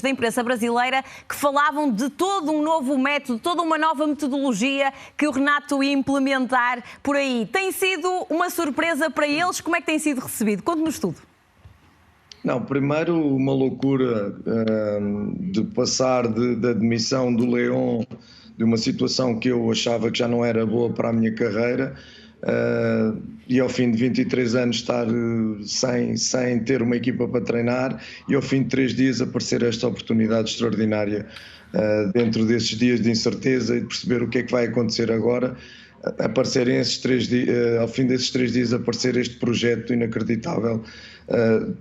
da imprensa brasileira que falavam de todo um novo método, toda uma nova metodologia que o Renato ia implementar por aí. Tem sido uma surpresa para eles? Como é que tem sido recebido? Conte-nos tudo. Não, primeiro uma loucura de passar da demissão do Leão, de uma situação que eu achava que já não era boa para a minha carreira, e ao fim de 23 anos estar sem ter uma equipa para treinar, e ao fim de 3 dias aparecer esta oportunidade extraordinária dentro desses dias de incerteza e de perceber o que é que vai acontecer agora. Aparecerem esses 3 dias, ao fim desses 3 dias aparecer este projeto inacreditável,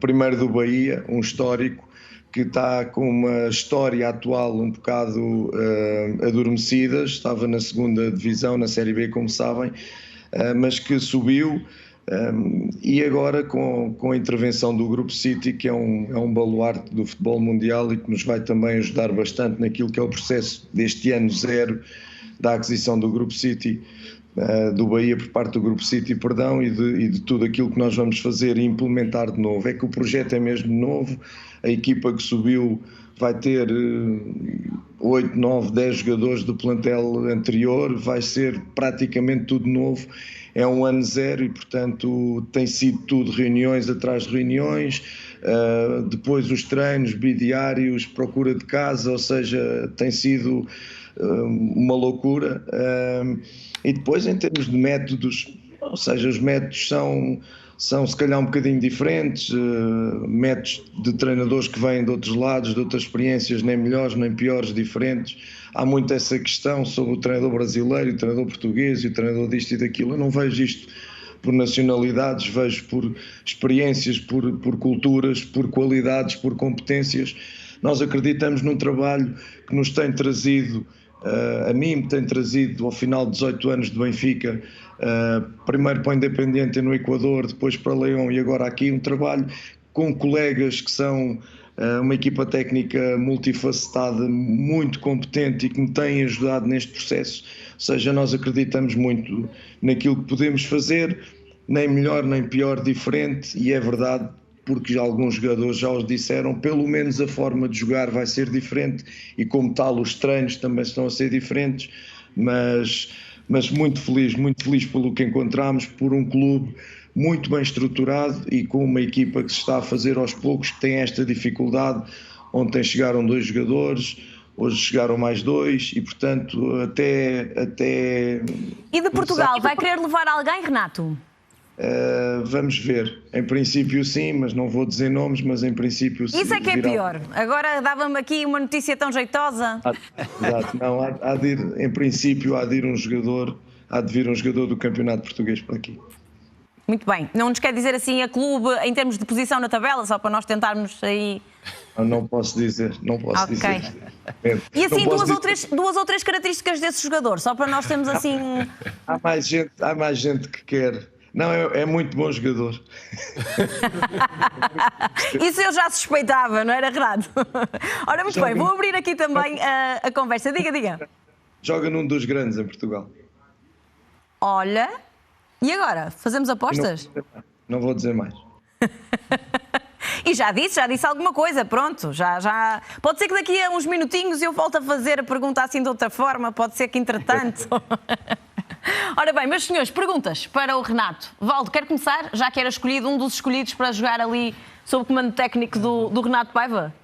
primeiro do Bahia, um histórico que está com uma história atual um bocado adormecida, estava na segunda divisão, na Série B, como sabem, mas que subiu, e agora com a intervenção do Grupo City, que é um baluarte do futebol mundial e que nos vai também ajudar bastante naquilo que é o processo deste ano zero da aquisição do Grupo City, do Bahia por parte do Grupo City, perdão, e de tudo aquilo que nós vamos fazer e implementar de novo. É que o projeto é mesmo novo, a equipa que subiu vai ter 8, 9, 10 jogadores do plantel anterior, vai ser praticamente tudo novo, é um ano zero e, portanto, tem sido tudo reuniões atrás de reuniões, depois os treinos bidiários, procura de casa, ou seja, tem sido uma loucura. E depois, em termos de métodos, ou seja, os métodos são se calhar um bocadinho diferentes, métodos de treinadores que vêm de outros lados, de outras experiências, nem melhores nem piores, diferentes. Há muito essa questão sobre o treinador brasileiro, o treinador português e o treinador disto e daquilo. Eu não vejo isto por nacionalidades, vejo por experiências, por culturas, por qualidades, por competências. Nós acreditamos num trabalho que nos tem trazido, a mim me tem trazido ao final de 18 anos de Benfica, primeiro para o Independiente no Equador, depois para Leão e agora aqui, um trabalho com colegas que são uma equipa técnica multifacetada, muito competente e que me têm ajudado neste processo. Ou seja, nós acreditamos muito naquilo que podemos fazer, nem melhor nem pior, diferente, e é verdade, porque alguns jogadores já os disseram, pelo menos a forma de jogar vai ser diferente e, como tal, os treinos também estão a ser diferentes, mas muito feliz pelo que encontramos, por um clube muito bem estruturado e com uma equipa que se está a fazer aos poucos, que tem esta dificuldade. Ontem chegaram 2 jogadores, hoje chegaram mais 2 e, portanto, até... E de Portugal, vai querer levar alguém, Renato? Vamos ver. Em princípio sim, mas não vou dizer nomes, mas em princípio sim. Isso é que é pior. Agora dava-me aqui uma notícia tão jeitosa. Exato. Não, há de ir, em princípio há de vir um jogador do Campeonato Português para aqui. Muito bem. Não nos quer dizer assim a clube em termos de posição na tabela, só para nós tentarmos aí... Não posso dizer, dizer. E assim, duas ou três características desse jogador, só para nós termos assim... Há mais gente que quer... Não, é muito bom jogador. Isso eu já suspeitava, não era, Renato? Ora, muito bem, vou abrir aqui também a conversa. Diga. Joga num dos grandes em Portugal. Olha, e agora? Fazemos apostas? Não vou dizer mais. E já disse alguma coisa, pronto, já... Pode ser que daqui a uns minutinhos eu volte a fazer a pergunta assim de outra forma, pode ser que entretanto... Ora bem, meus senhores, perguntas para o Renato. Valdo, quer começar? Já que era escolhido, um dos escolhidos para jogar ali sob o comando técnico do Renato Paiva?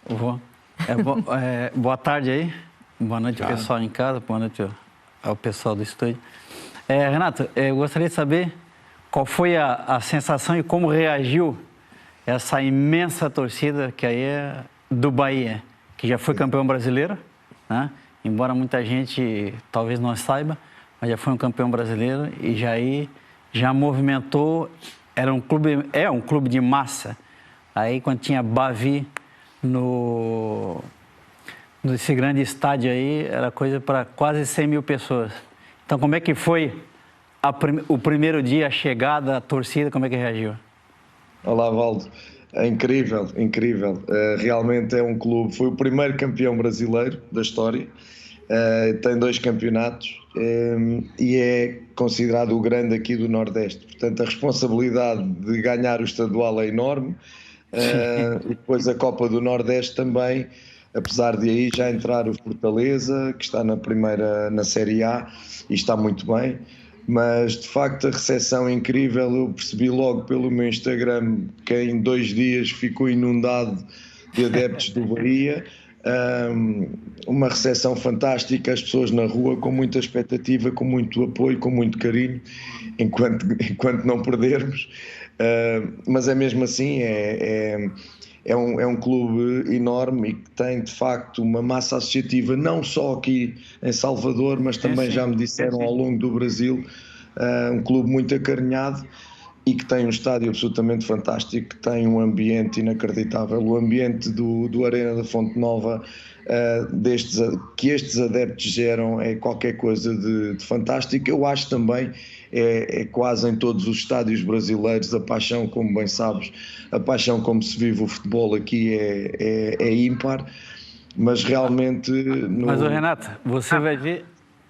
Vou. Boa tarde aí. Boa noite ao pessoal em casa, boa noite ao pessoal do estúdio. Renato, eu gostaria de saber qual foi a sensação e como reagiu essa imensa torcida que aí é do Bahia, que já foi campeão brasileiro, né? Embora muita gente talvez não saiba, mas já foi um campeão brasileiro e já movimentou, é um clube de massa. Aí quando tinha Bavi nesse grande estádio aí, era coisa para quase 100 mil pessoas. Então como é que foi o primeiro dia, a chegada, a torcida, como é que reagiu? Olá, Valdo. É incrível. Realmente é um clube, foi o primeiro campeão brasileiro da história. Tem 2 campeonatos e é considerado o grande aqui do Nordeste. Portanto, a responsabilidade de ganhar o estadual é enorme. E depois a Copa do Nordeste também, apesar de aí já entrar o Fortaleza, que está na Série A e está muito bem, mas de facto a recepção é incrível. Eu percebi logo pelo meu Instagram que em 2 dias ficou inundado de adeptos do Bahia. Uma recepção fantástica, as pessoas na rua com muita expectativa, com muito apoio, com muito carinho, enquanto não perdermos. Mas é mesmo assim, é um clube enorme e que tem de facto uma massa associativa, não só aqui em Salvador, mas também já me disseram ao longo do Brasil, um clube muito acarinhado e que tem um estádio absolutamente fantástico, que tem um ambiente inacreditável. O ambiente do Arena da Fonte Nova, que estes adeptos geram, é qualquer coisa de fantástico. Eu acho também, é quase em todos os estádios brasileiros, a paixão, como bem sabes, a paixão como se vive o futebol aqui é ímpar, mas realmente... Mas, Renato, você vai ver...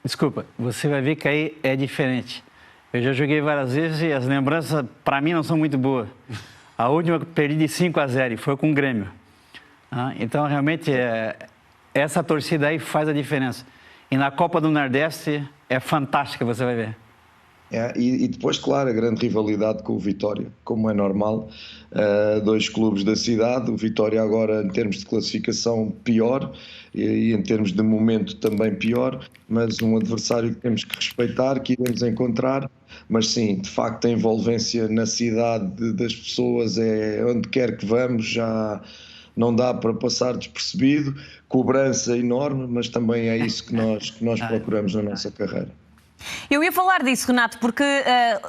Desculpa, você vai ver que aí é diferente. Eu já joguei várias vezes e as lembranças, para mim, não são muito boas. A última eu perdi de 5-0 e foi com o Grêmio. Então, realmente, essa torcida aí faz a diferença. E na Copa do Nordeste é fantástica, você vai ver. E depois, claro, a grande rivalidade com o Vitória, como é normal. 2 clubes da cidade, o Vitória agora em termos de classificação pior e em termos de momento também pior, mas um adversário que temos que respeitar, que iremos encontrar. Mas sim, de facto a envolvência na cidade das pessoas, onde quer que vamos, já não dá para passar despercebido. Cobrança enorme, mas também é isso que nós procuramos na nossa carreira. Eu ia falar disso, Renato, porque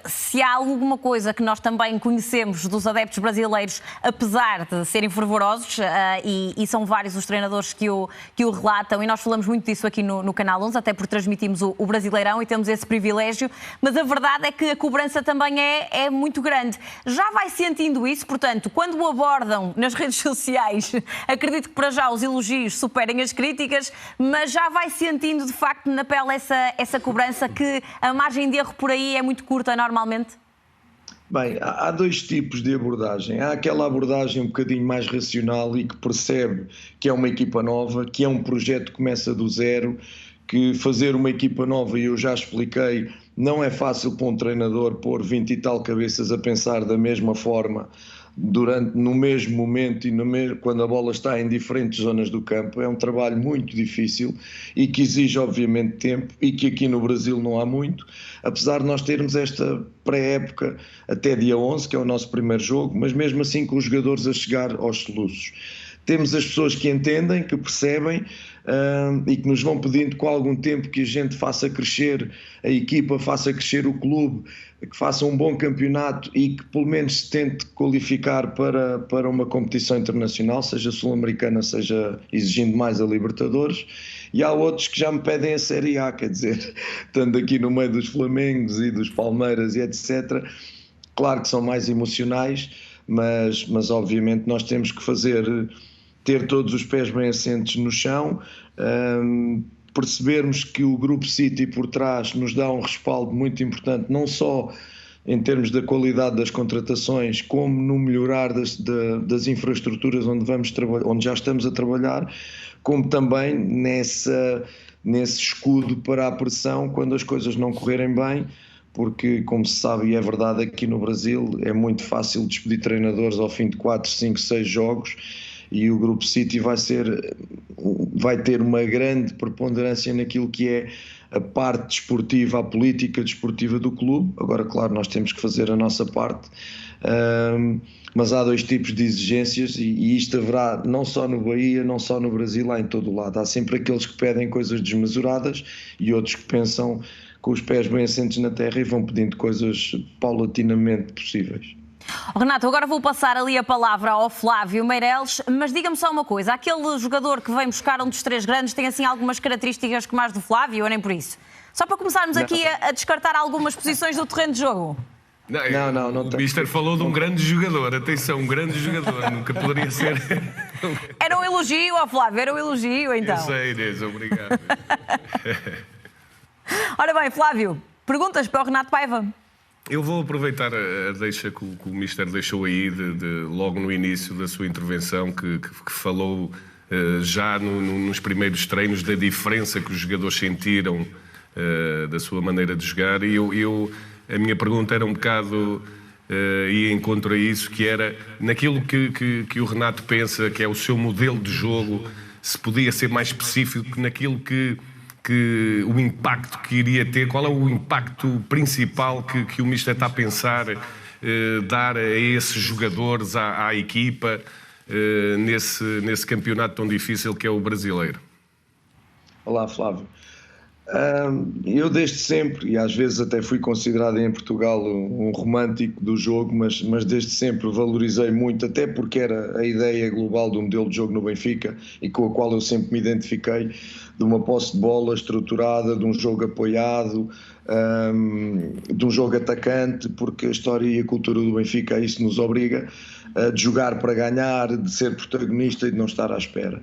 se há alguma coisa que nós também conhecemos dos adeptos brasileiros, apesar de serem fervorosos, e são vários os treinadores que o relatam, e nós falamos muito disso aqui no Canal 11, até porque transmitimos o Brasileirão e temos esse privilégio, mas a verdade é que a cobrança também é muito grande. Já vai sentindo isso, portanto, quando o abordam nas redes sociais, acredito que para já os elogios superem as críticas, mas já vai sentindo de facto na pele essa cobrança, que a margem de erro por aí é muito curta normalmente? Bem, há 2 tipos de abordagem. Há aquela abordagem um bocadinho mais racional e que percebe que é uma equipa nova, que é um projeto que começa do zero, que fazer uma equipa nova, e eu já expliquei, não é fácil para um treinador pôr 20 e tal cabeças a pensar da mesma forma no mesmo momento e quando a bola está em diferentes zonas do campo. É um trabalho muito difícil e que exige obviamente tempo, e que aqui no Brasil não há muito, apesar de nós termos esta pré-época até dia 11, que é o nosso primeiro jogo, mas mesmo assim com os jogadores a chegar aos soluços. Temos as pessoas que entendem, que percebem e que nos vão pedindo com algum tempo que a gente faça crescer a equipa, faça crescer o clube, que faça um bom campeonato e que pelo menos se tente qualificar para uma competição internacional, seja sul-americana, seja exigindo mais a Libertadores. E há outros que já me pedem a Série A, quer dizer, estando aqui no meio dos Flamengos e dos Palmeiras e etc. Claro que são mais emocionais, mas obviamente nós temos que ter todos os pés bem assentes no chão, percebermos que o Grupo City por trás nos dá um respaldo muito importante, não só em termos da qualidade das contratações, como no melhorar das infraestruturas onde já estamos a trabalhar, como também nesse escudo para a pressão quando as coisas não correrem bem, porque, como se sabe e é verdade, aqui no Brasil é muito fácil despedir treinadores ao fim de 4, 5, 6 jogos, e o Grupo City vai ter uma grande preponderância naquilo que é a parte desportiva, a política desportiva do clube. Agora, claro, nós temos que fazer a nossa parte, mas há 2 tipos de exigências e isto haverá não só no Bahia, não só no Brasil, há em todo o lado. Há sempre aqueles que pedem coisas desmesuradas e outros que pensam com os pés bem assentes na terra e vão pedindo coisas paulatinamente possíveis. Renato, agora vou passar ali a palavra ao Flávio Meireles, mas diga-me só uma coisa, aquele jogador que vem buscar um dos 3 grandes tem assim algumas características que mais do Flávio, ou nem por isso? Só para começarmos aqui a descartar algumas posições do terreno de jogo. Não o Mister falou de um grande jogador, atenção, um grande jogador, nunca poderia ser... Era um elogio, ó Flávio, era um elogio então. Eu sei, Inês, obrigado. Ora bem, Flávio, perguntas para o Renato Paiva. Eu vou aproveitar a deixa que o Mister deixou aí, logo no início da sua intervenção, que falou já nos primeiros treinos da diferença que os jogadores sentiram da sua maneira de jogar. E a minha pergunta era um bocado ia encontro a isso, que era naquilo que o Renato pensa que é o seu modelo de jogo, se podia ser mais específico naquilo que o impacto que iria ter, qual é o impacto principal que o Mister está a pensar dar a esses jogadores, à equipa, nesse campeonato tão difícil que é o brasileiro? Olá, Flávio. Eu desde sempre, e às vezes até fui considerado em Portugal um romântico do jogo, mas desde sempre valorizei muito, até porque era a ideia global do modelo de jogo no Benfica e com a qual eu sempre me identifiquei, de uma posse de bola estruturada, de um jogo apoiado, de um jogo atacante, porque a história e a cultura do Benfica a isso nos obriga, de jogar para ganhar, de ser protagonista e de não estar à espera.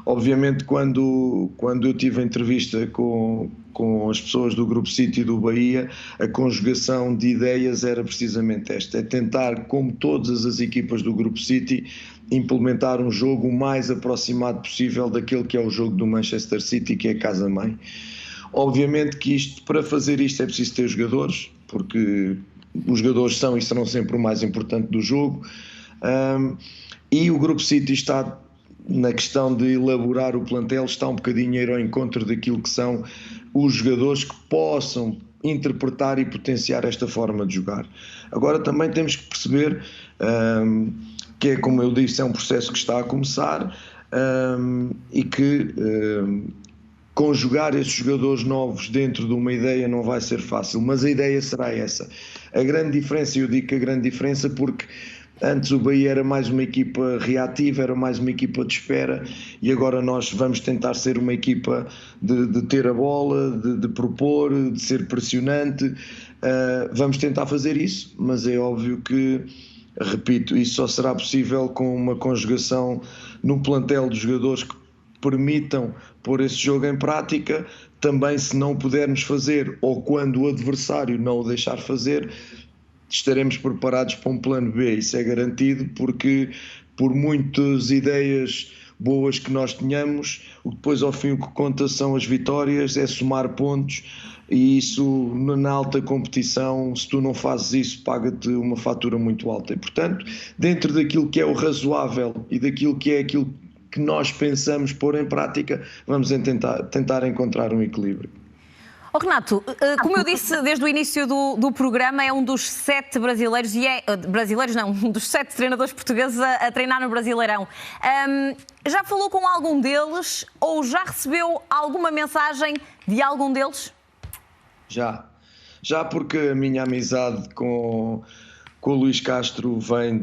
Obviamente, quando eu tive a entrevista com as pessoas do Grupo City e do Bahia, a conjugação de ideias era precisamente esta, é tentar, como todas as equipas do Grupo City, implementar um jogo o mais aproximado possível daquele que é o jogo do Manchester City, que é a casa-mãe. Obviamente que para fazer isto é preciso ter jogadores, porque os jogadores são e serão sempre o mais importante do jogo, e o Grupo City está, na questão de elaborar o plantel, está um bocadinho a ir ao encontro daquilo que são os jogadores que possam interpretar e potenciar esta forma de jogar. Agora também temos que perceber que é, como eu disse, é um processo que está a começar e que conjugar esses jogadores novos dentro de uma ideia não vai ser fácil, mas a ideia será essa. A grande diferença, eu digo que a grande diferença porque antes o Bahia era mais uma equipa reativa, era mais uma equipa de espera, e agora nós vamos tentar ser uma equipa de ter a bola, de propor, de ser pressionante. Vamos tentar fazer isso, mas é óbvio que, repito, isso só será possível com uma conjugação no plantel de jogadores que permitam pôr esse jogo em prática. Também, se não pudermos fazer, ou quando o adversário não o deixar fazer, estaremos preparados para um plano B, isso é garantido, porque por muitas ideias boas que nós tenhamos, depois ao fim o que conta são as vitórias, é somar pontos, e isso na alta competição, se tu não fazes isso, paga-te uma fatura muito alta. E portanto, dentro daquilo que é o razoável e daquilo que é aquilo que nós pensamos pôr em prática, vamos tentar encontrar um equilíbrio. Oh, Renato, como eu disse desde o início do programa, é um dos 7 brasileiros, um dos 7 treinadores portugueses a treinar no Brasileirão. Já falou com algum deles ou já recebeu alguma mensagem de algum deles? Já porque a minha amizade com o Luís Castro vem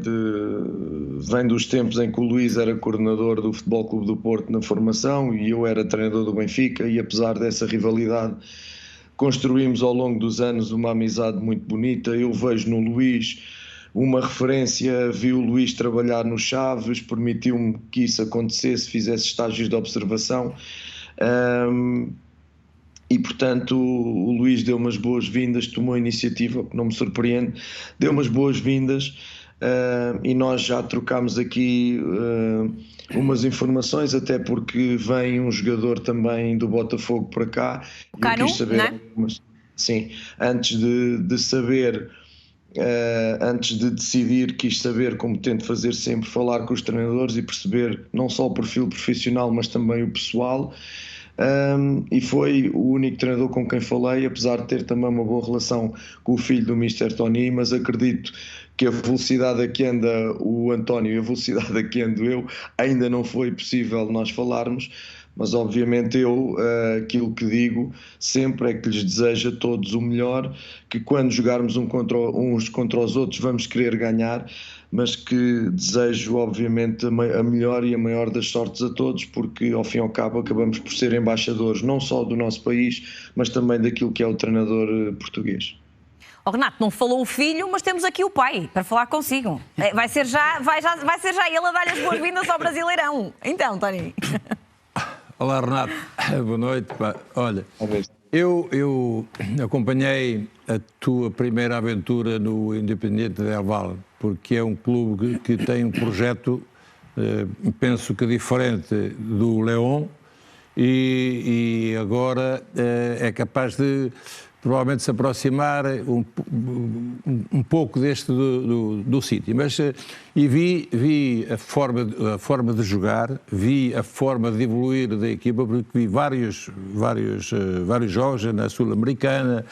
dos tempos em que o Luís era coordenador do Futebol Clube do Porto na formação e eu era treinador do Benfica, e apesar dessa rivalidade construímos ao longo dos anos uma amizade muito bonita. Eu vejo no Luís uma referência, vi o Luís trabalhar no Chaves, permitiu-me que isso acontecesse, fizesse estágios de observação, e portanto o Luís deu umas boas-vindas, tomou a iniciativa, que não me surpreende, deu umas boas-vindas, e nós já trocámos aqui umas informações, até porque vem um jogador também do Botafogo para cá. O Canu, eu quis saber, não é? Sim, antes de saber, antes de decidir, quis saber, como tento fazer sempre, falar com os treinadores e perceber não só o perfil profissional, mas também o pessoal. E foi o único treinador com quem falei, apesar de ter também uma boa relação com o filho do Mr. Tony, mas acredito que a velocidade a que anda o António e a velocidade a que ando eu, ainda não foi possível nós falarmos, mas obviamente eu, aquilo que digo sempre é que lhes desejo a todos o melhor, que quando jogarmos uns contra os outros vamos querer ganhar, mas que desejo obviamente a melhor e a maior das sortes a todos, porque ao fim e ao cabo acabamos por ser embaixadores não só do nosso país, mas também daquilo que é o treinador português. Oh, Renato, não falou o filho, mas temos aqui o pai para falar consigo. Vai ser já ele a dar-lhe as boas-vindas ao Brasileirão. Então, Tony. Olá, Renato. Boa noite. Olha, Eu acompanhei a tua primeira aventura no Independiente Del Valle, porque é um clube que tem um projeto, penso que diferente do León, e agora é capaz de provavelmente se aproximar um pouco deste do City. Mas e vi a forma de jogar, vi a forma de evoluir da equipa, porque vi vários jogos na Sul-Americana,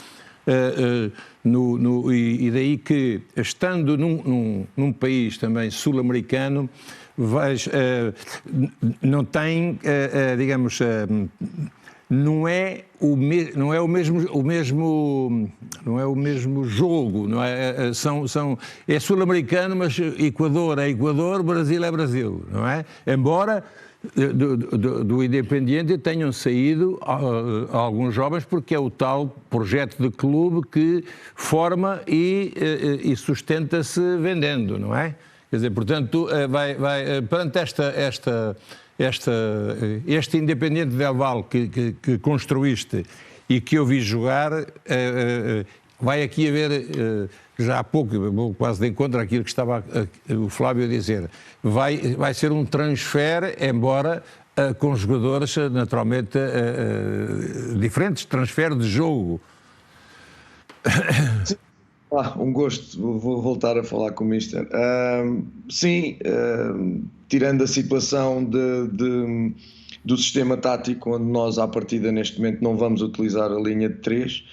e daí que, estando num país também sul-americano, não tem, digamos, não é o mesmo jogo, não é? É sul-americano, mas Equador é Equador, Brasil é Brasil, não é? Embora do Independiente tenham saído alguns jovens, porque é o tal projeto de clube que forma e sustenta-se vendendo, não é? Quer dizer, portanto, perante este Independiente Del Valle que construíste e que eu vi jogar, vai aqui haver, já há pouco, quase de encontro àquilo que estava o Flávio a dizer, vai ser um transfer, embora com jogadores naturalmente diferentes, transfer de jogo. Um gosto, vou voltar a falar com o Mister. Sim, tirando a situação do sistema tático, onde nós, à partida, neste momento, não vamos utilizar a linha de 3,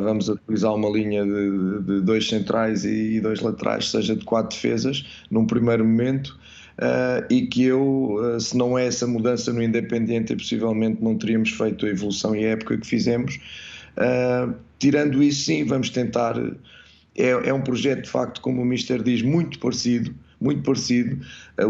vamos utilizar uma linha de 2 centrais e 2 laterais, seja de 4 defesas, num primeiro momento, e que se não é essa mudança no Independiente, possivelmente não teríamos feito a evolução e a época que fizemos. Tirando isso, sim, vamos tentar. É um projeto, de facto, como o Mister diz, muito parecido.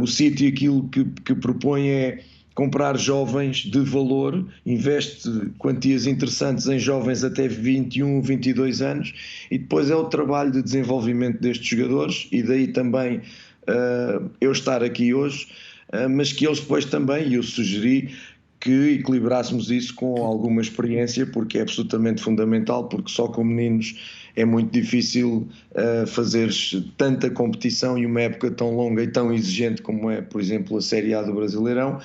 O City, aquilo que propõe é comprar jovens de valor, investe quantias interessantes em jovens até 21, 22 anos, e depois é o trabalho de desenvolvimento destes jogadores, e daí também eu estar aqui hoje, mas que eles depois também, e eu sugeri que equilibrássemos isso com alguma experiência, porque é absolutamente fundamental, porque só com meninos é muito difícil fazeres tanta competição e uma época tão longa e tão exigente como é, por exemplo, a Série A do Brasileirão.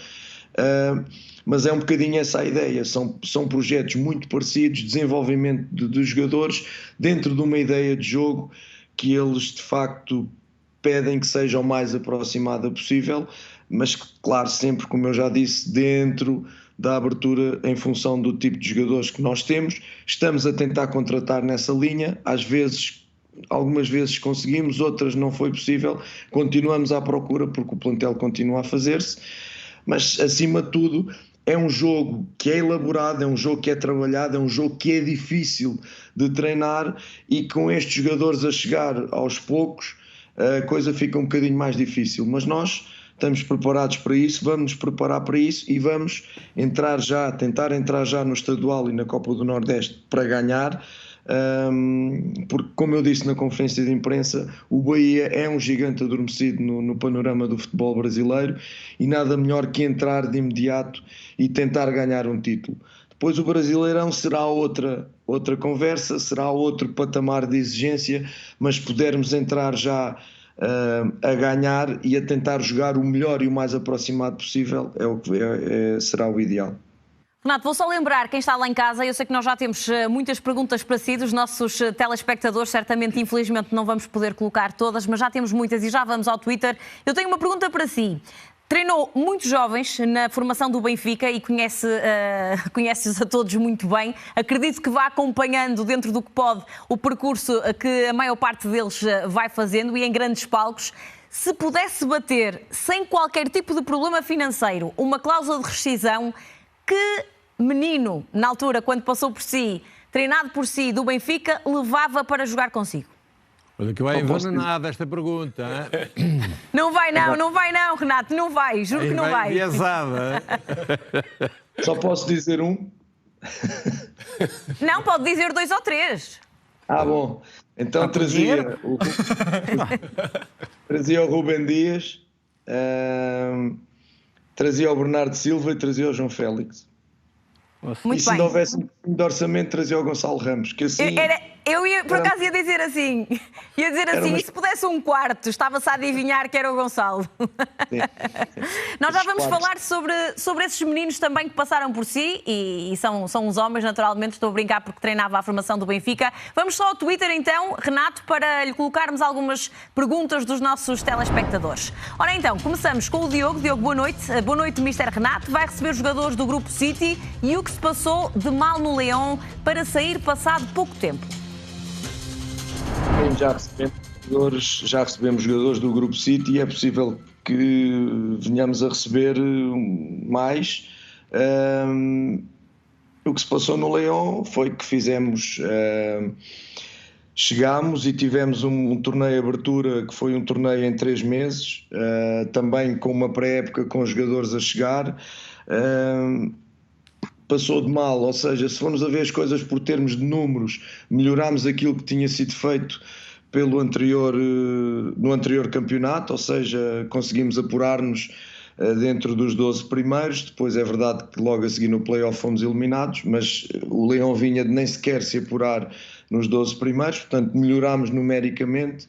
Mas é um bocadinho essa a ideia, são projetos muito parecidos, desenvolvimento dos jogadores dentro de uma ideia de jogo que eles de facto pedem que seja o mais aproximada possível, mas claro, sempre, como eu já disse, dentro da abertura em função do tipo de jogadores que nós temos. Estamos a tentar contratar nessa linha, algumas vezes conseguimos, outras não foi possível, continuamos à procura porque o plantel continua a fazer-se, mas acima de tudo é um jogo que é elaborado, é um jogo que é trabalhado, é um jogo que é difícil de treinar, e com estes jogadores a chegar aos poucos a coisa fica um bocadinho mais difícil, mas nós estamos preparados para isso, vamos nos preparar para isso e vamos tentar entrar já no estadual e na Copa do Nordeste para ganhar, porque, como eu disse na conferência de imprensa, o Bahia é um gigante adormecido no panorama do futebol brasileiro, e nada melhor que entrar de imediato e tentar ganhar um título. Depois o Brasileirão será outra conversa, será outro patamar de exigência, mas pudermos entrar já a ganhar e a tentar jogar o melhor e o mais aproximado possível será o ideal. Renato, vou só lembrar quem está lá em casa, eu sei que nós já temos muitas perguntas para si, dos nossos telespectadores, certamente, infelizmente, não vamos poder colocar todas, mas já temos muitas e já vamos ao Twitter. Eu tenho uma pergunta para si. Treinou muitos jovens na formação do Benfica e conhece-os a todos muito bem. Acredito que vá acompanhando, dentro do que pode, o percurso que a maior parte deles vai fazendo e em grandes palcos. Se pudesse bater, sem qualquer tipo de problema financeiro, uma cláusula de rescisão, que menino, na altura, quando passou por si, treinado por si, do Benfica, levava para jogar consigo? Olha que vai envenenada esta pergunta. Hein? Não vai não, Renato, não vai, juro que não vai. Enviesada. Só posso dizer um? Não, pode dizer 2 ou 3. Bom. Então trazia o Rubem Dias, trazia o Bernardo Silva e trazia o João Félix. Muito e se bem. não houvesse um pouquinho de orçamento, trazia o Gonçalo Ramos, que assim... Eu ia, por acaso ia dizer assim, e se pudesse um quarto, estava-se a adivinhar que era o Gonçalo. Sim. Nós já Esses vamos quartos. falar sobre esses meninos também que passaram por si, e são uns homens, naturalmente, estou a brincar porque treinava a formação do Benfica. Vamos só ao Twitter então, Renato, para lhe colocarmos algumas perguntas dos nossos telespectadores. Ora então, começamos com o Diogo. Diogo, boa noite. Boa noite, Mr. Renato. Vai receber os jogadores do Grupo City e o que se passou de mal no Leão para sair passado pouco tempo? Já recebemos jogadores do Grupo City e é possível que venhamos a receber mais. O que se passou no Leão foi que chegámos e tivemos um torneio de abertura que foi um torneio em 3 meses, também com uma pré-época com os jogadores a chegar. Passou de mal, ou seja, se formos a ver as coisas por termos de números, melhorámos aquilo que tinha sido feito no anterior campeonato, ou seja, conseguimos apurar-nos dentro dos 12 primeiros. Depois é verdade que logo a seguir no play-off fomos eliminados, mas o Leão vinha de nem sequer se apurar nos 12 primeiros, portanto melhorámos numericamente.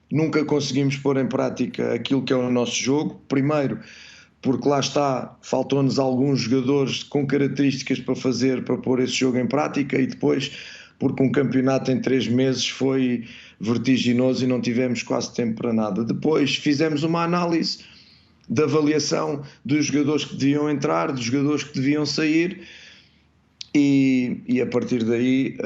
Nunca conseguimos pôr em prática aquilo que é o nosso jogo. Primeiro, porque lá está, faltou-nos alguns jogadores com características para pôr esse jogo em prática, e depois porque um campeonato em 3 meses foi vertiginoso e não tivemos quase tempo para nada. Depois fizemos uma análise da avaliação dos jogadores que deviam entrar, dos jogadores que deviam sair, e a partir daí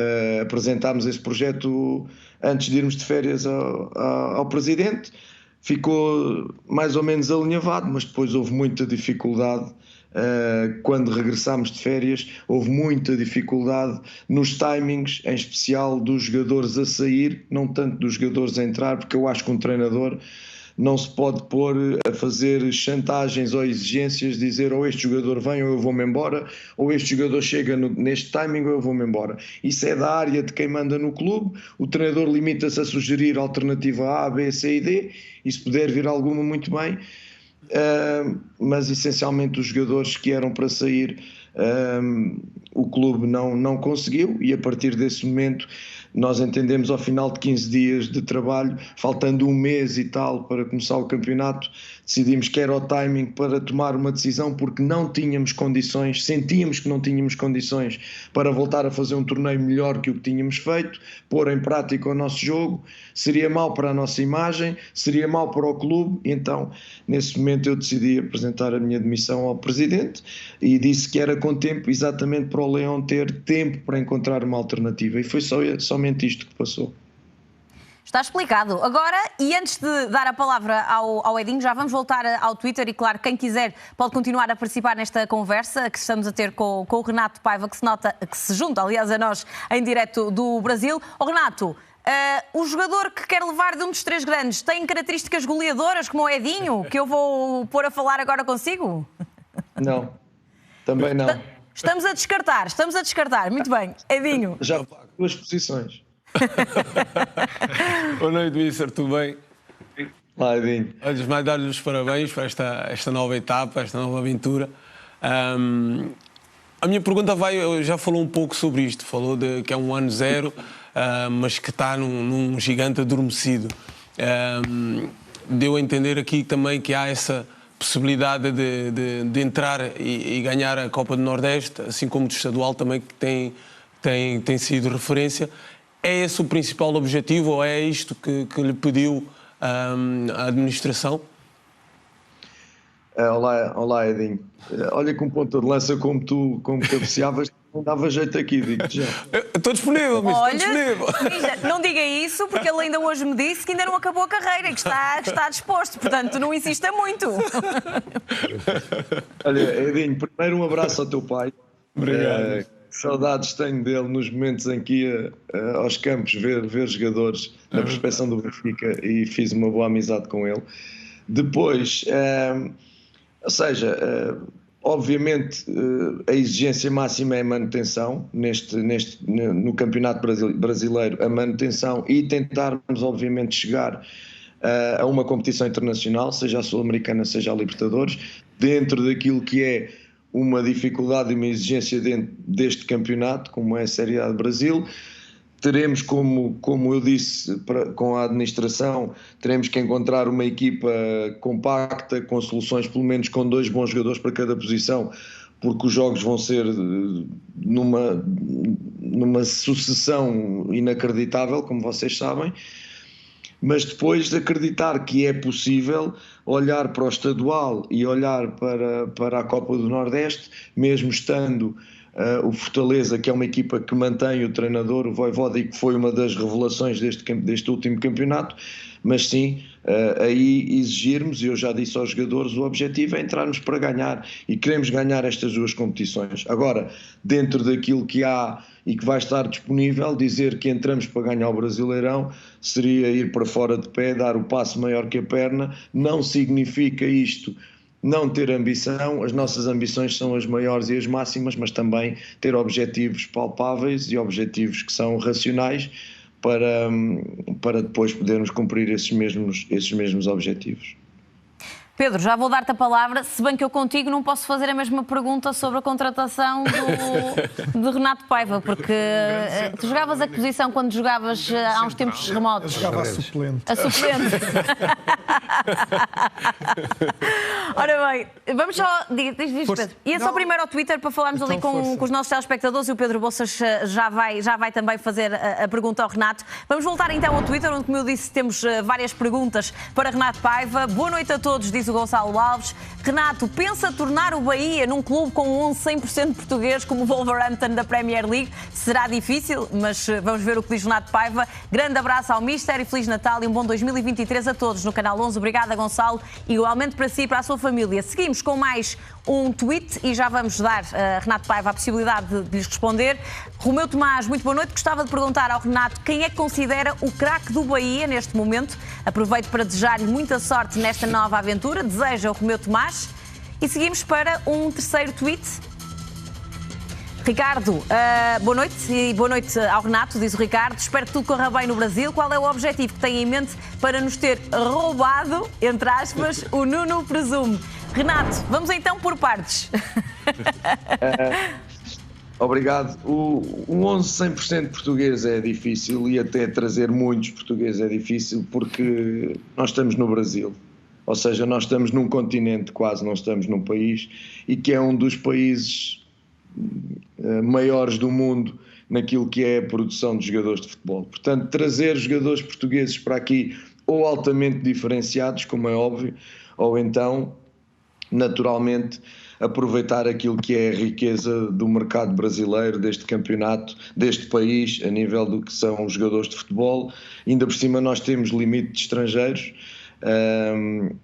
apresentámos esse projeto antes de irmos de férias ao Presidente. Ficou mais ou menos alinhavado, mas depois houve muita dificuldade. Quando regressámos de férias, houve muita dificuldade nos timings, em especial dos jogadores a sair, não tanto dos jogadores a entrar, porque eu acho que um treinador não se pode pôr a fazer chantagens ou exigências, dizer ou este jogador vem ou eu vou-me embora, ou este jogador chega neste timing ou eu vou-me embora. Isso é da área de quem manda no clube. O treinador limita-se a sugerir alternativa A, B, C e D, e se puder vir alguma, muito bem. Mas essencialmente os jogadores que eram para sair, o clube não conseguiu, e a partir desse momento nós entendemos, ao final de 15 dias de trabalho, faltando 1 mês e tal para começar o campeonato, decidimos que era o timing para tomar uma decisão, porque não tínhamos condições, sentíamos que não tínhamos condições para voltar a fazer um torneio melhor que o que tínhamos feito, pôr em prática o nosso jogo. Seria mau para a nossa imagem, seria mau para o clube. Então, nesse momento eu decidi apresentar a minha demissão ao Presidente e disse que era com tempo, exatamente para o Leão ter tempo para encontrar uma alternativa, e foi somente isto que passou. Está explicado. Agora, e antes de dar a palavra ao Edinho, já vamos voltar ao Twitter e, claro, quem quiser pode continuar a participar nesta conversa que estamos a ter com o Renato Paiva, que se junta, aliás, a nós em direto do Brasil. Renato, o jogador que quer levar de um dos 3 grandes tem características goleadoras como o Edinho, que eu vou pôr a falar agora consigo? Não, também não. Estamos a descartar. Muito bem. Edinho. Já 2 posições. Boa noite, Mister, tudo bem? Lá, Edinho. Antes de mais, dar-lhe os parabéns para esta nova etapa, esta nova aventura. A minha pergunta já falou um pouco sobre isto, falou que é um ano zero, mas que está num gigante adormecido. Deu a entender aqui também que há essa possibilidade de entrar e ganhar a Copa do Nordeste, assim como do estadual também, que tem sido referência. É esse o principal objetivo, ou é isto que lhe pediu a administração? Olá, Edinho. Olha, com ponta de lança como tu cabeceavas, não dava jeito aqui, digo-te já. Estou disponível, mas estou disponível. Não diga isso, porque ele ainda hoje me disse que ainda não acabou a carreira e que está disposto, portanto não insista muito. Olha, Edinho, primeiro um abraço ao teu pai. Obrigado. Saudades tenho dele nos momentos em que ia aos campos ver jogadores na prospeção do Benfica, e fiz uma boa amizade com ele. Depois, ou seja, obviamente a exigência máxima é a manutenção no Campeonato Brasileiro, a manutenção, e tentarmos obviamente chegar a uma competição internacional, seja a Sul-Americana, seja a Libertadores, dentro daquilo que é uma dificuldade e uma exigência dentro deste campeonato, como é a Série A do Brasil. Teremos, como eu disse, com a administração, teremos que encontrar uma equipa compacta, com soluções, pelo menos com 2 bons jogadores para cada posição, porque os jogos vão ser numa sucessão inacreditável, como vocês sabem. Mas depois de acreditar que é possível olhar para o estadual e olhar para a Copa do Nordeste, mesmo estando o Fortaleza, que é uma equipa que mantém o treinador, o Vojvoda, e que foi uma das revelações deste último campeonato, mas sim, aí exigirmos, e eu já disse aos jogadores, o objetivo é entrarmos para ganhar, e queremos ganhar estas 2 competições. Agora, dentro daquilo que há e que vai estar disponível, dizer que entramos para ganhar o Brasileirão seria ir para fora de pé, dar o passo maior que a perna. Não significa isto não ter ambição, as nossas ambições são as maiores e as máximas, mas também ter objetivos palpáveis e objetivos que são racionais para depois podermos cumprir esses mesmos objetivos. Pedro, já vou dar-te a palavra, se bem que eu contigo não posso fazer a mesma pergunta sobre a contratação de Renato Paiva, porque tu jogavas a que posição quando jogavas há uns tempos remotos? Eu jogava a suplente. A suplente. Ora bem, vamos só... Diz Pedro. Ia só primeiro ao Twitter para falarmos ali com os nossos telespectadores, e o Pedro Bolsas já vai também fazer a pergunta ao Renato. Vamos voltar então ao Twitter, onde, como eu disse, temos várias perguntas para Renato Paiva. Boa noite a todos, diz o Gonçalo Alves. Renato, pensa tornar o Bahia num clube com 100% português como o Wolverhampton da Premier League? Será difícil, mas vamos ver o que diz Renato Paiva. Grande abraço ao Mister e Feliz Natal e um bom 2023 a todos no Canal 11. Obrigada, Gonçalo. Igualmente para si e para a sua família. Seguimos com mais um tweet e já vamos dar a Renato Paiva a possibilidade de lhes responder. Romeu Tomás, muito boa noite. Gostava de perguntar ao Renato quem é que considera o craque do Bahia neste momento. Aproveito para desejar-lhe muita sorte nesta nova aventura. Deseja o Romeu Tomás. E seguimos para um terceiro tweet. Ricardo, boa noite e boa noite ao Renato, diz o Ricardo. Espero que tudo corra bem no Brasil. Qual é o objetivo que tem em mente para nos ter roubado, entre aspas, o Nuno Presume? Renato, vamos então por partes. Obrigado. O 11 100% português é difícil, e até trazer muitos portugueses é difícil, porque nós estamos no Brasil. Ou seja, nós estamos num continente, quase não estamos num país, e que é um dos países maiores do mundo naquilo que é a produção de jogadores de futebol. Portanto, trazer jogadores portugueses para aqui, ou altamente diferenciados, como é óbvio, ou então, naturalmente, aproveitar aquilo que é a riqueza do mercado brasileiro, deste campeonato, deste país, a nível do que são os jogadores de futebol. Ainda por cima nós temos limite de estrangeiros,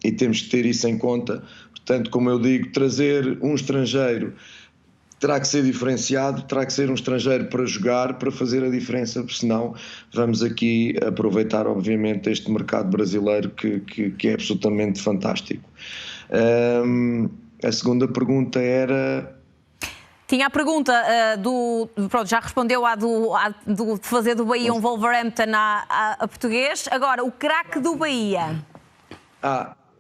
e temos que ter isso em conta. Portanto, como eu digo, trazer um estrangeiro terá que ser diferenciado, terá que ser um estrangeiro para jogar, para fazer a diferença, porque senão vamos aqui aproveitar, obviamente, este mercado brasileiro que é absolutamente fantástico. A segunda pergunta era... Tinha a pergunta pronto, já respondeu de fazer do Bahia um Wolverhampton a português. Agora, o craque do Bahia.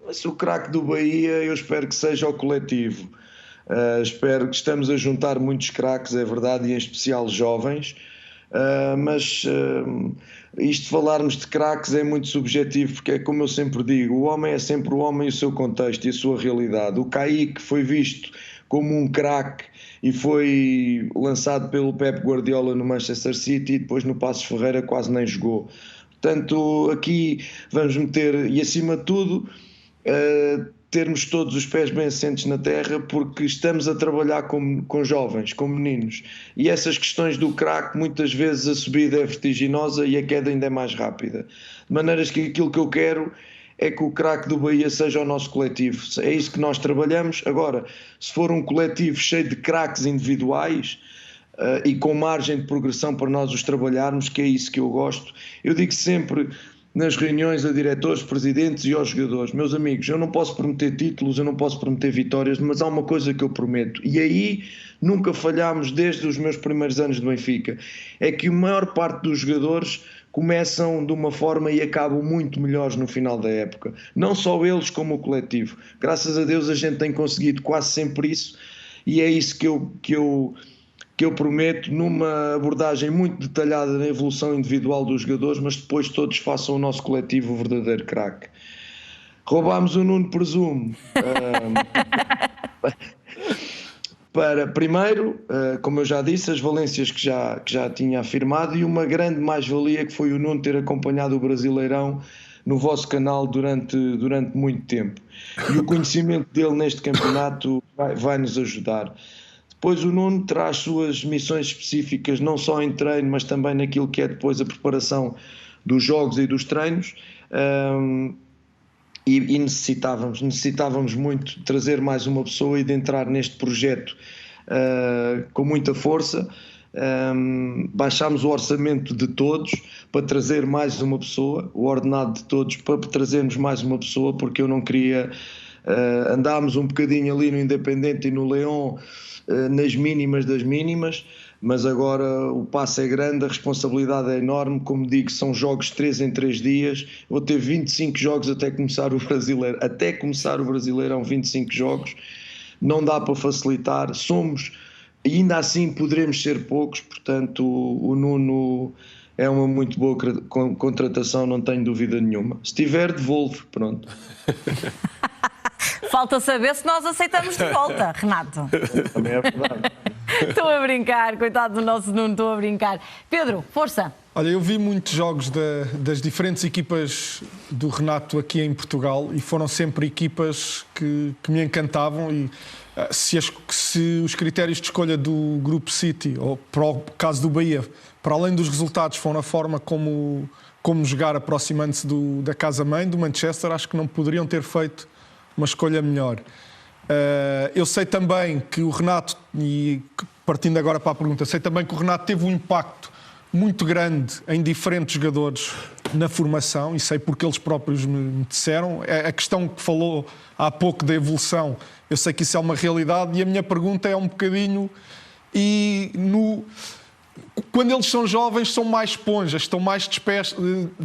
Mas o craque do Bahia eu espero que seja o coletivo. Espero que estamos a juntar muitos craques, é verdade, e em especial jovens, mas isto de falarmos de craques é muito subjetivo, porque é como eu sempre digo, o homem é sempre o homem e o seu contexto e a sua realidade. O Kaique foi visto como um craque e foi lançado pelo Pep Guardiola no Manchester City, e depois no Passos Ferreira quase nem jogou. Portanto, aqui vamos meter, e acima de tudo, termos todos os pés bem assentes na terra, porque estamos a trabalhar com jovens, com meninos, e essas questões do craque, muitas vezes a subida é vertiginosa e a queda ainda é mais rápida, de maneiras que aquilo que eu quero é que o craque do Bahia seja o nosso coletivo. É isso que nós trabalhamos. Agora, se for um coletivo cheio de craques individuais e com margem de progressão para nós os trabalharmos, que é isso que eu gosto, eu digo sempre nas reuniões a diretores, presidentes e aos jogadores: meus amigos, eu não posso prometer títulos, eu não posso prometer vitórias, mas há uma coisa que eu prometo, e aí nunca falhámos desde os meus primeiros anos de Benfica, é que a maior parte dos jogadores começam de uma forma e acabam muito melhores no final da época. Não só eles, como o coletivo. Graças a Deus a gente tem conseguido quase sempre isso, e é isso que eu prometo, numa abordagem muito detalhada na evolução individual dos jogadores, mas depois todos façam o nosso coletivo o verdadeiro craque. Roubámos o Nuno Presumo para, primeiro, como eu já disse, as valências que já tinha afirmado, e uma grande mais-valia que foi o Nuno ter acompanhado o Brasileirão no vosso canal durante muito tempo. E o conhecimento dele neste campeonato vai nos ajudar. Depois o Nuno traz suas missões específicas, não só em treino, mas também naquilo que é depois a preparação dos jogos e dos treinos. E necessitávamos muito de trazer mais uma pessoa e de entrar neste projeto com muita força. Baixámos o orçamento de todos para trazer mais uma pessoa, o ordenado de todos para trazermos mais uma pessoa, porque eu não queria... andámos um bocadinho ali no Independente e no Leão, nas mínimas das mínimas, mas agora o passo é grande, a responsabilidade é enorme. Como digo, são jogos 3 em 3 dias, vou ter 25 jogos até começar o Brasileirão, 25 jogos, não dá para facilitar, e ainda assim poderemos ser poucos, portanto o Nuno é uma muito boa contratação, não tenho dúvida nenhuma. Se tiver, devolvo, pronto. Falta saber se nós aceitamos de volta, Renato. Também é verdade. Estou a brincar, coitado do nosso Nuno, estou a brincar. Pedro, força. Olha, eu vi muitos jogos das diferentes equipas do Renato aqui em Portugal e foram sempre equipas que me encantavam. E se os critérios de escolha do Grupo City, ou para o caso do Bahia, para além dos resultados, foram a forma como jogar aproximando-se da casa-mãe, do Manchester, acho que não poderiam ter feito uma escolha melhor. Eu sei também que o Renato, e partindo agora para a pergunta, sei também que o Renato teve um impacto muito grande em diferentes jogadores na formação, e sei porque eles próprios me disseram. A questão que falou há pouco da evolução, eu sei que isso é uma realidade, e a minha pergunta é um bocadinho... Quando eles são jovens, são mais esponjas, estão mais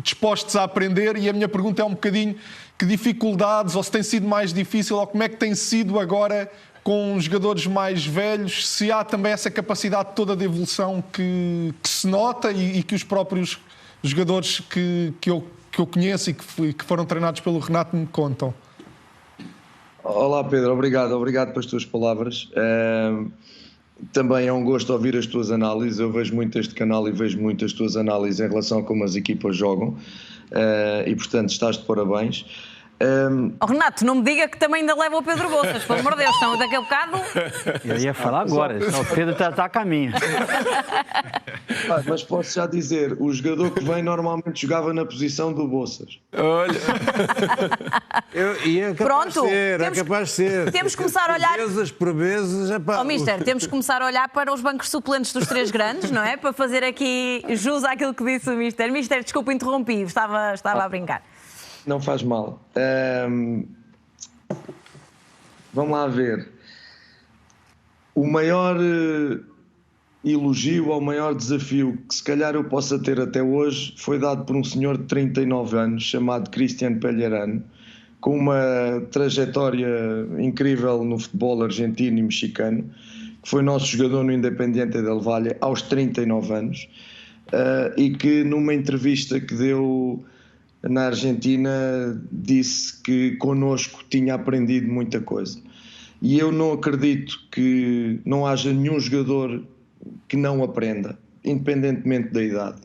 dispostos a aprender, e a minha pergunta é um bocadinho que dificuldades, ou se tem sido mais difícil, ou como é que tem sido agora com jogadores mais velhos, se há também essa capacidade toda de evolução que se nota e que os próprios jogadores que eu conheço e que foram treinados pelo Renato me contam. Olá Pedro, obrigado pelas tuas palavras. Também é um gosto ouvir as tuas análises. Eu vejo muito este canal e vejo muito as tuas análises em relação a como as equipas jogam, e portanto estás de parabéns. Renato, não me diga que também ainda leva o Pedro Bolsas, pelo amor de Deus, estão daqui a bocado. Eu ia falar agora, o Pedro está a caminho. Mas posso já dizer, o jogador que vem normalmente jogava na posição do Bolsas. Olha, é capaz Pronto, de ser. Temos que começar a olhar. Por vezes. Mister, temos que começar a olhar para os bancos suplentes dos 3 grandes, não é? Para fazer aqui jus àquilo que disse o Mister. Mister, desculpa, interrompi, estava a brincar. Não faz mal. Vamos lá ver. O maior elogio ou o maior desafio que se calhar eu possa ter até hoje foi dado por um senhor de 39 anos chamado Cristiano Pellerano, com uma trajetória incrível no futebol argentino e mexicano, que foi nosso jogador no Independiente del Valle aos 39 anos, e que numa entrevista que deu na Argentina disse que connosco tinha aprendido muita coisa. E eu não acredito que não haja nenhum jogador que não aprenda, independentemente da idade.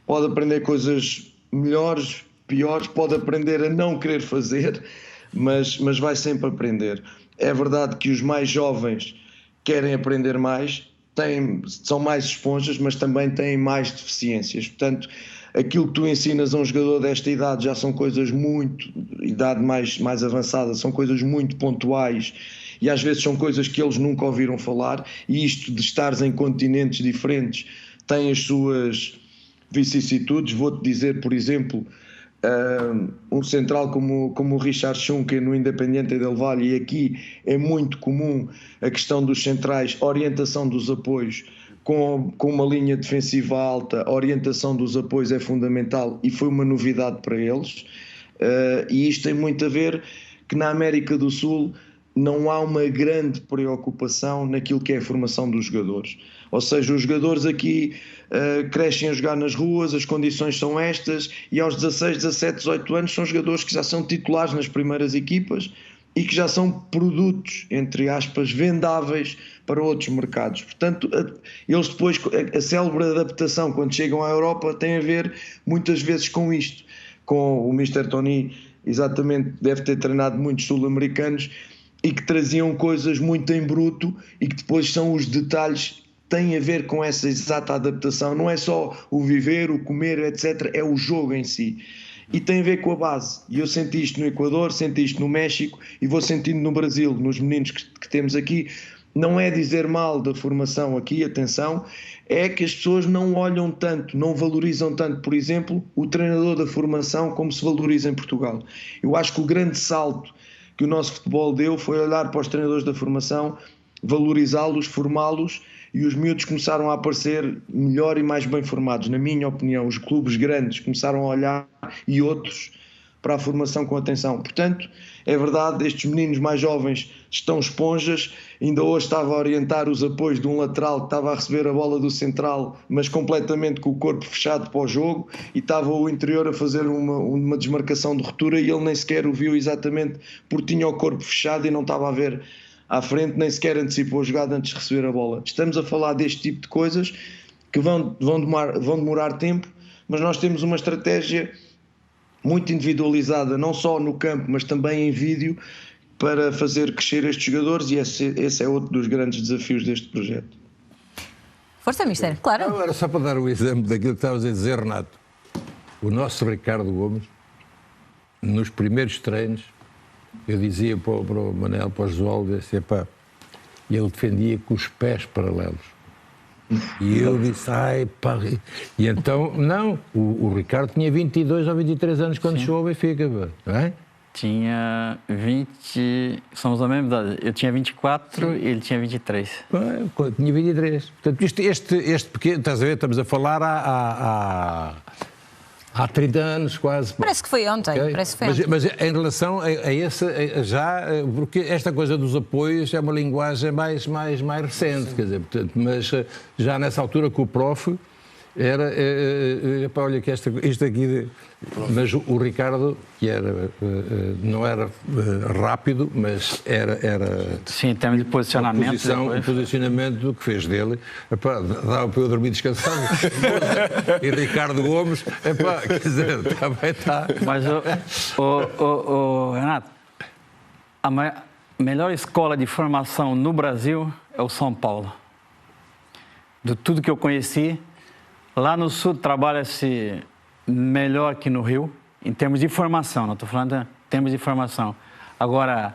Pode aprender coisas melhores, piores, pode aprender a não querer fazer, mas vai sempre aprender. É verdade que os mais jovens querem aprender mais, são mais esponjas, mas também têm mais deficiências. Portanto, aquilo que tu ensinas a um jogador desta idade já são coisas idade mais avançada, são coisas muito pontuais, e às vezes são coisas que eles nunca ouviram falar, e isto de estares em continentes diferentes tem as suas vicissitudes. Vou-te dizer, por exemplo, um central como o Richard Schunke no Independiente del Valle, e aqui é muito comum a questão dos centrais, orientação dos apoios, com uma linha defensiva alta, a orientação dos apoios é fundamental, e foi uma novidade para eles. E isto tem muito a ver que na América do Sul não há uma grande preocupação naquilo que é a formação dos jogadores. Ou seja, os jogadores aqui crescem a jogar nas ruas, as condições são estas, e aos 16, 17, 18 anos são jogadores que já são titulares nas primeiras equipas e que já são produtos, entre aspas, vendáveis para outros mercados. Portanto, eles depois, a célebre adaptação quando chegam à Europa tem a ver muitas vezes com isto. Com o Mr. Tony, exatamente, deve ter treinado muitos sul-americanos e que traziam coisas muito em bruto e que depois são os detalhes que têm a ver com essa exata adaptação. Não é só o viver, o comer, etc. É o jogo em si. E tem a ver com a base. E eu senti isto no Equador, senti isto no México e vou sentindo no Brasil, nos meninos que temos aqui. Não é dizer mal da formação aqui, atenção, é que as pessoas não olham tanto, não valorizam tanto, por exemplo, o treinador da formação como se valoriza em Portugal. Eu acho que o grande salto que o nosso futebol deu foi olhar para os treinadores da formação, valorizá-los, formá-los, e os miúdos começaram a aparecer melhor e mais bem formados. Na minha opinião, os clubes grandes começaram a olhar, e outros, para a formação com atenção. Portanto, é verdade, estes meninos mais jovens estão esponjas. Ainda hoje estava a orientar os apoios de um lateral que estava a receber a bola do central, mas completamente com o corpo fechado para o jogo, e estava o interior a fazer uma desmarcação de ruptura e ele nem sequer o viu exatamente porque tinha o corpo fechado e não estava a ver à frente, nem sequer antecipou a jogada antes de receber a bola. Estamos a falar deste tipo de coisas que vão demorar tempo, mas nós temos uma estratégia muito individualizada, não só no campo, mas também em vídeo, para fazer crescer estes jogadores, e esse é outro dos grandes desafios deste projeto. Força, mister, claro. Agora, só para dar o exemplo daquilo que estavas a dizer, Renato, o nosso Ricardo Gomes, nos primeiros treinos, eu dizia para o Manel, para o Josualdo, disse, epá, e ele defendia com os pés paralelos. E eu disse, ai pá. E então, não, o Ricardo tinha 22 ou 23 anos quando chegou ao Benfica, não é? Tinha 20, somos da mesma idade. Eu tinha 24 e ele tinha 23. Tinha 23. Portanto, este pequeno, estás a ver, estamos a falar há 30 anos quase. Parece que foi ontem. Okay. Parece que foi ontem. Mas em relação a esse, já, porque esta coisa dos apoios é uma linguagem mais recente, quer dizer, portanto, mas já nessa altura com o prof, era, olha que isto aqui, mas o Ricardo, que era, não era rápido, mas era sim, em termos de posicionamento, o posicionamento do que fez dele, dava para eu dormir descansado. E Ricardo Gomes, quer dizer, também está. Mas, Renato, a melhor escola de formação no Brasil é o São Paulo. De tudo que eu conheci, lá no Sul trabalha-se melhor que no Rio, em termos de formação, não estou falando em termos de formação. Agora,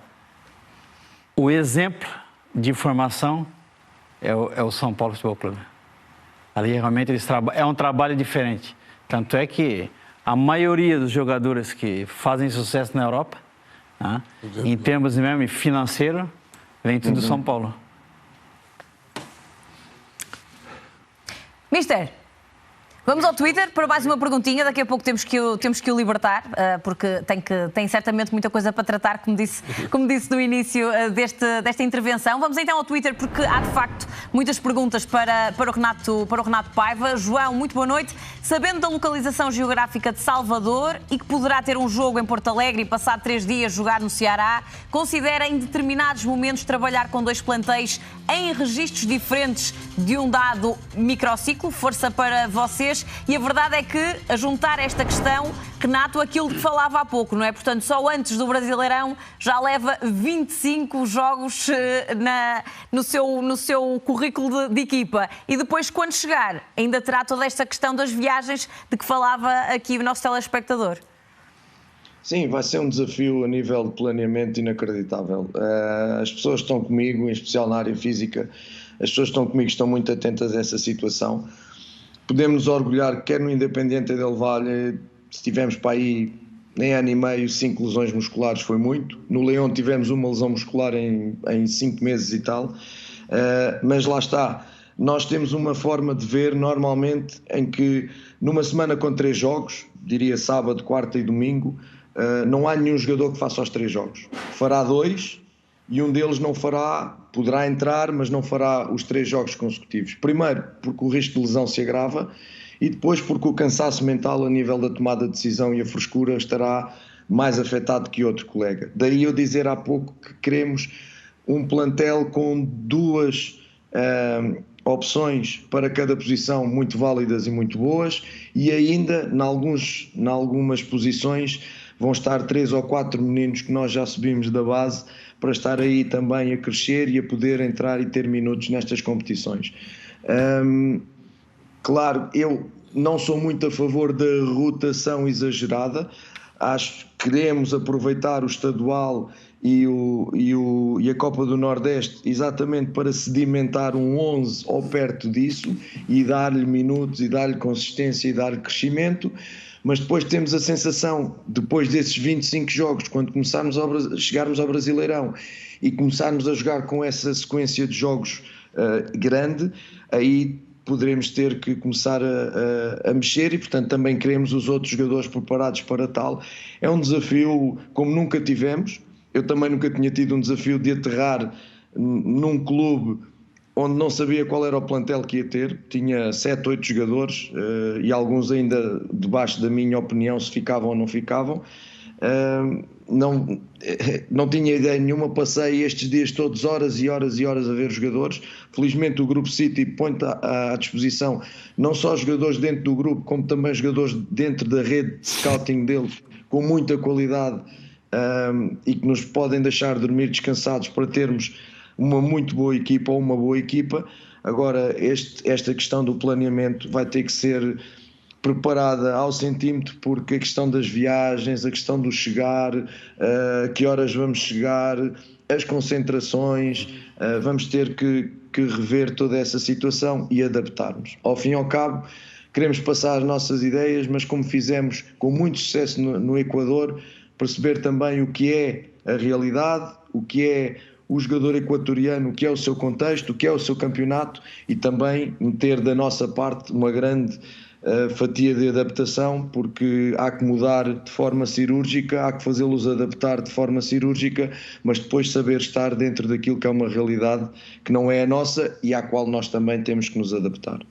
o exemplo de formação é o São Paulo Futebol Clube. Ali realmente é um trabalho diferente. Tanto é que a maioria dos jogadores que fazem sucesso na Europa, né, em termos mesmo financeiro, vem tudo do São Paulo. Mister, vamos ao Twitter para mais uma perguntinha. Daqui a pouco temos que o libertar, porque tem certamente muita coisa para tratar, como disse no início desta intervenção. Vamos então ao Twitter, porque há de facto muitas perguntas para o Renato Paiva. João, muito boa noite. Sabendo da localização geográfica de Salvador e que poderá ter um jogo em Porto Alegre e passar 3 dias jogar no Ceará, considera em determinados momentos trabalhar com 2 plantéis em registros diferentes de um dado microciclo? Força para vocês. E a verdade é que, a juntar esta questão, Renato, aquilo que falava há pouco, não é? Portanto, só antes do Brasileirão já leva 25 jogos no seu currículo de equipa. E depois, quando chegar, ainda terá toda esta questão das viagens de que falava aqui o nosso telespectador. Sim, vai ser um desafio a nível de planeamento inacreditável. As pessoas estão comigo, em especial na área física, as pessoas estão comigo, estão muito atentas a essa situação. Podemos nos orgulhar, quer no Independiente del Valle, se tivemos para aí em ano e meio 5 lesões musculares, foi muito. No Leão tivemos uma lesão muscular em 5 meses e tal. Mas lá está, nós temos uma forma de ver normalmente em que numa semana com 3 jogos, diria sábado, quarta e domingo, não há nenhum jogador que faça os 3 jogos. Fará 2 e um deles não fará, poderá entrar, mas não fará os 3 jogos consecutivos. Primeiro, porque o risco de lesão se agrava, e depois porque o cansaço mental a nível da tomada de decisão e a frescura estará mais afetado que outro colega. Daí eu dizer há pouco que queremos um plantel com 2 opções para cada posição muito válidas e muito boas, e ainda, em algumas posições, vão estar 3 ou 4 meninos que nós já subimos da base para estar aí também a crescer e a poder entrar e ter minutos nestas competições. Claro, eu não sou muito a favor da rotação exagerada. Acho que queremos aproveitar o estadual e a Copa do Nordeste exatamente para sedimentar um 11 ou perto disso e dar-lhe minutos e dar-lhe consistência e dar-lhe crescimento. Mas depois temos a sensação, depois desses 25 jogos, quando chegarmos ao Brasileirão e começarmos a jogar com essa sequência de jogos grande, aí poderemos ter que começar a mexer, e portanto também queremos os outros jogadores preparados para tal. É um desafio como nunca tivemos. Eu também nunca tinha tido um desafio de aterrar num clube onde não sabia qual era o plantel que ia ter. Tinha 7, 8 jogadores e alguns ainda debaixo da minha opinião se ficavam ou não ficavam. Não tinha ideia nenhuma, passei estes dias todos horas e horas e horas a ver jogadores. Felizmente o Grupo City põe à disposição não só jogadores dentro do grupo, como também jogadores dentro da rede de scouting deles, com muita qualidade, e que nos podem deixar dormir descansados para termos uma muito boa equipa ou uma boa equipa. Agora, esta questão do planeamento vai ter que ser preparada ao centímetro, porque a questão das viagens, a questão do chegar, que horas vamos chegar, as concentrações, vamos ter que rever toda essa situação e adaptarmos. Ao fim e ao cabo, queremos passar as nossas ideias, mas como fizemos com muito sucesso no Equador, perceber também o que é a realidade, o que é o jogador equatoriano, o que é o seu contexto, o que é o seu campeonato, e também meter da nossa parte uma grande fatia de adaptação, porque há que mudar de forma cirúrgica, há que fazê-los adaptar de forma cirúrgica, mas depois saber estar dentro daquilo que é uma realidade que não é a nossa e à qual nós também temos que nos adaptar.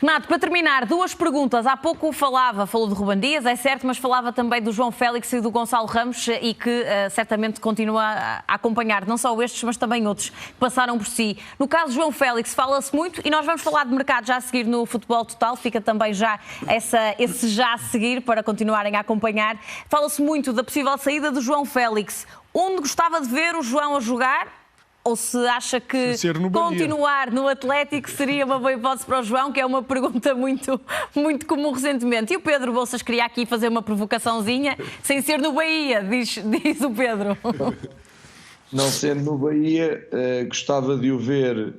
Renato, para terminar, 2 perguntas. Há pouco falou do Ruben Dias, é certo, mas falava também do João Félix e do Gonçalo Ramos, e que certamente continua a acompanhar não só estes, mas também outros que passaram por si. No caso de João Félix, fala-se muito, e nós vamos falar de mercado já a seguir no Futebol Total, fica também já esse já a seguir para continuarem a acompanhar. Fala-se muito da possível saída do João Félix. Onde gostava de ver o João a jogar? Ou se acha que continuar no Atlético seria uma boa hipótese para o João, que é uma pergunta muito, muito comum recentemente. E o Pedro Bolsas queria aqui fazer uma provocaçãozinha, sem ser no Bahia, diz o Pedro. Não sendo no Bahia, gostava de o ver,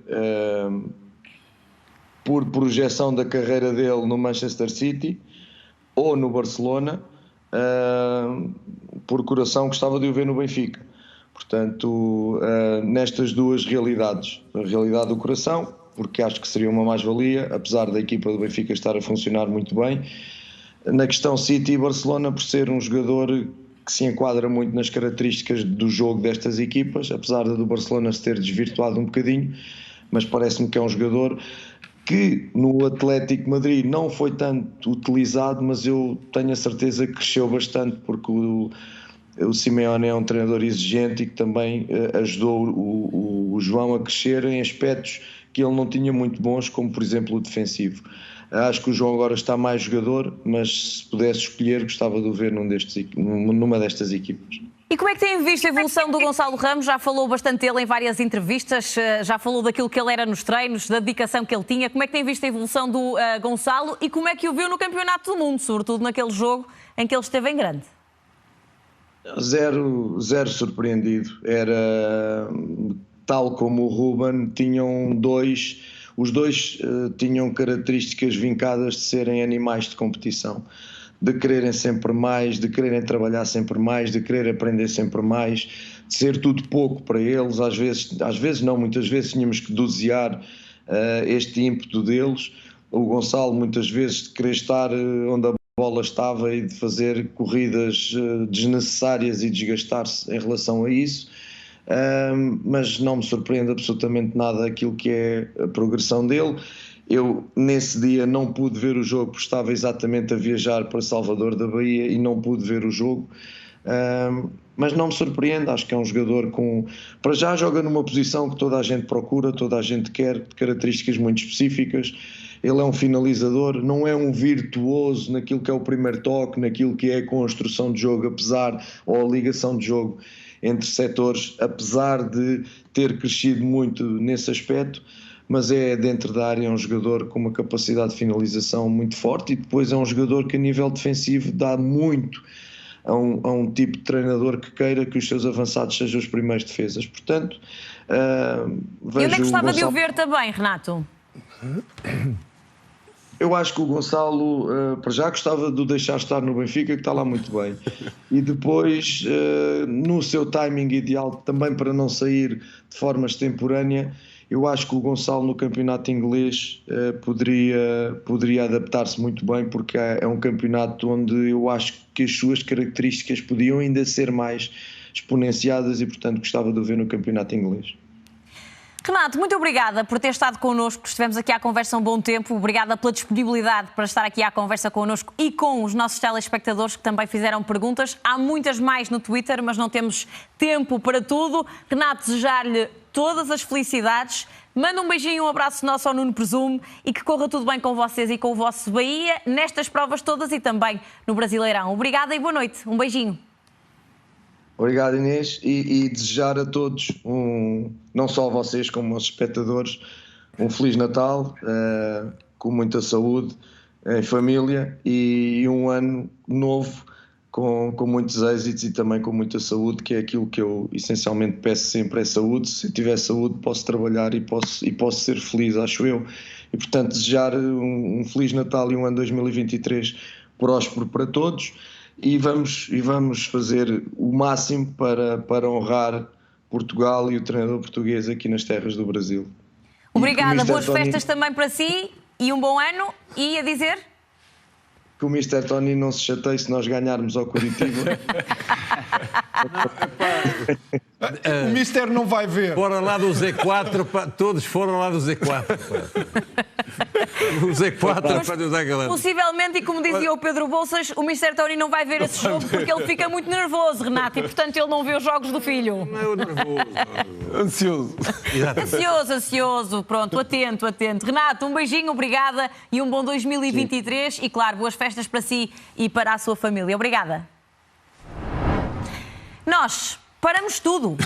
por projeção da carreira dele, no Manchester City ou no Barcelona. Por coração, gostava de o ver no Benfica. Portanto, nestas 2 realidades, a realidade do coração, porque acho que seria uma mais-valia, apesar da equipa do Benfica estar a funcionar muito bem. Na questão City e Barcelona, por ser um jogador que se enquadra muito nas características do jogo destas equipas, apesar do Barcelona se ter desvirtuado um bocadinho, mas parece-me que é um jogador que no Atlético de Madrid não foi tanto utilizado, mas eu tenho a certeza que cresceu bastante, porque o Simeone é um treinador exigente e que também ajudou o João a crescer em aspectos que ele não tinha muito bons, como por exemplo o defensivo. Acho que o João agora está mais jogador, mas se pudesse escolher, gostava de o ver numa destas equipas. E como é que tem visto a evolução do Gonçalo Ramos? Já falou bastante dele em várias entrevistas, já falou daquilo que ele era nos treinos, da dedicação que ele tinha. Como é que tem visto a evolução do Gonçalo e como é que o viu no Campeonato do Mundo, sobretudo naquele jogo em que ele esteve em grande? Zero surpreendido. Era tal como o Ruben, os dois tinham características vincadas de serem animais de competição, de quererem sempre mais, de quererem trabalhar sempre mais, de querer aprender sempre mais, de ser tudo pouco para eles. Às vezes não, muitas vezes tínhamos que dosear este ímpeto deles. O Gonçalo muitas vezes de querer estar onde a bola estava e de fazer corridas desnecessárias e desgastar-se em relação a isso. mas não me surpreende absolutamente nada aquilo que é a progressão dele. Eu, nesse dia, não pude ver o jogo porque estava exatamente a viajar para Salvador da Bahia e não pude ver o jogo. Mas não me surpreende, acho que é um jogador para já joga numa posição que toda a gente procura, toda a gente quer, de características muito específicas. Ele é um finalizador, não é um virtuoso naquilo que é o primeiro toque, naquilo que é a construção de jogo, ou a ligação de jogo entre setores, apesar de ter crescido muito nesse aspecto, mas é dentro da área, é um jogador com uma capacidade de finalização muito forte, e depois é um jogador que a nível defensivo dá muito a um tipo de treinador que queira que os seus avançados sejam os primeiros defesas. Portanto, vejo. E onde é que gostava de o ver também, Renato? Eu acho que o Gonçalo, para já, gostava de o deixar estar no Benfica, que está lá muito bem. E depois, no seu timing ideal, também para não sair de forma extemporânea, eu acho que o Gonçalo no campeonato inglês poderia adaptar-se muito bem, porque é um campeonato onde eu acho que as suas características podiam ainda ser mais exponenciadas e, portanto, gostava de o ver no campeonato inglês. Renato, muito obrigada por ter estado connosco. Estivemos aqui à conversa um bom tempo. Obrigada pela disponibilidade para estar aqui à conversa connosco e com os nossos telespectadores que também fizeram perguntas. Há muitas mais no Twitter, mas não temos tempo para tudo. Renato, desejar-lhe todas as felicidades. Manda um beijinho e um abraço nosso ao Nuno Presume e que corra tudo bem com vocês e com o vosso Bahia nestas provas todas e também no Brasileirão. Obrigada e boa noite. Um beijinho. Obrigado, Inês, e desejar a todos, não só a vocês como aos espectadores, um Feliz Natal, com muita saúde, em família, e um ano novo com muitos êxitos e também com muita saúde, que é aquilo que eu essencialmente peço sempre, é saúde. Se eu tiver saúde posso trabalhar e posso ser feliz, acho eu. E portanto desejar um Feliz Natal e um ano 2023 próspero para todos. E vamos fazer o máximo para honrar Portugal e o treinador português aqui nas terras do Brasil. Obrigada, boas festas também para si e um bom ano. E a dizer? Que o Mr. Tony não se chateie se nós ganharmos ao Curitiba. O Mister não vai ver. Fora lá do Z4, todos foram lá do Z4. O Z4 para usar aquela. Possivelmente, e como dizia o Pedro Bolsas, o Mr. Tony não vai ver esse jogo porque ele fica muito nervoso, Renato, e portanto ele não vê os jogos do filho. Não é o nervoso. Ansioso. Ansioso, pronto, atento. Renato, um beijinho, obrigada e um bom 2023. Sim. E claro, boas festas para si e para a sua família. Obrigada. Nós paramos tudo.